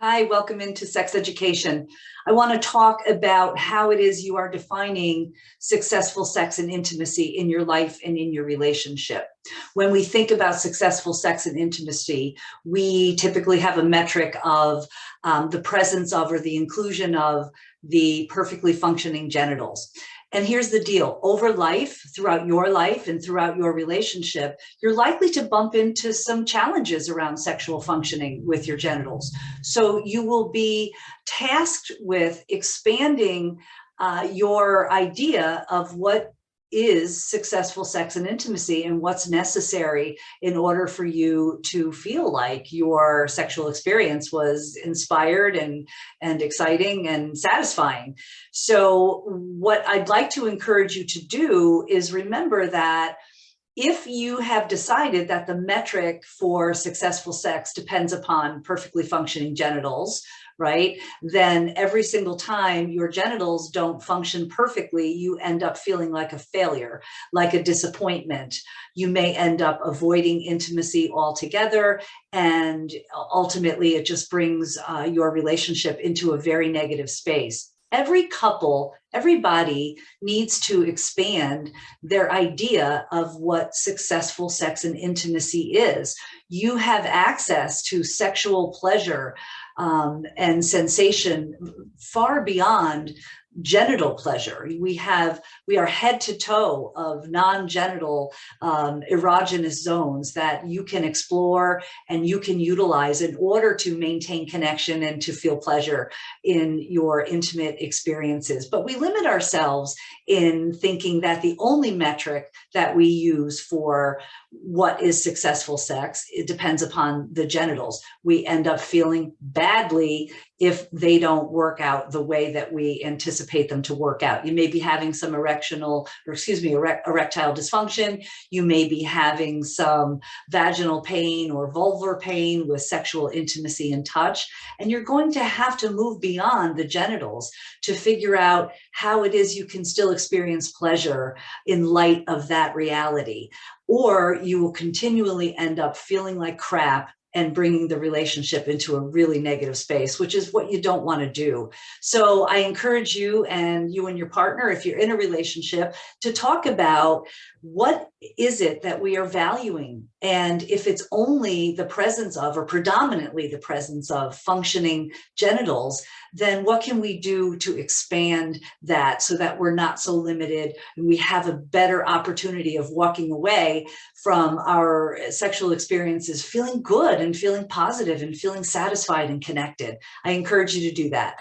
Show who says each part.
Speaker 1: Hi, welcome into Sex Education. I want to talk about how it is you are defining successful sex and intimacy in your life and in your relationship. When we think about successful sex and intimacy, we typically have a metric of the presence of or the inclusion of the perfectly functioning genitals. And here's the deal. Over life, throughout your life and throughout your relationship, you're likely to bump into some challenges around sexual functioning with your genitals. So you will be tasked with expanding your idea of what is successful sex and intimacy and what's necessary in order for you to feel like your sexual experience was inspired and exciting and satisfying. So what I'd like to encourage you to do is remember that if you have decided that the metric for successful sex depends upon perfectly functioning genitals, right, then every single time your genitals don't function perfectly, you end up feeling like a failure, like a disappointment. You may end up avoiding intimacy altogether, and ultimately it just brings your relationship into a very negative space. Every couple, everybody needs to expand their idea of what successful sex and intimacy is. You have access to sexual pleasure and sensation far beyond genital pleasure. We are head to toe of non-genital erogenous zones that you can explore and you can utilize in order to maintain connection and to feel pleasure in your intimate experiences. But we limit ourselves in thinking that the only metric that we use for what is successful sex, it depends upon the genitals. We end up feeling badly if they don't work out the way that we anticipate them to work out. You may be having some erectile dysfunction. You may be having some vaginal pain or vulvar pain with sexual intimacy and touch. And you're going to have to move beyond the genitals to figure out how it is you can still experience pleasure in light of that reality. Or you will continually end up feeling like crap and bringing the relationship into a really negative space, which is what you don't want to do. So I encourage you and your partner, if you're in a relationship, to talk about what is it that we are valuing. And if it's only the presence of, or predominantly the presence of, functioning genitals, then what can we do to expand that so that we're not so limited and we have a better opportunity of walking away from our sexual experiences feeling good and feeling positive and feeling satisfied and connected. I encourage you to do that.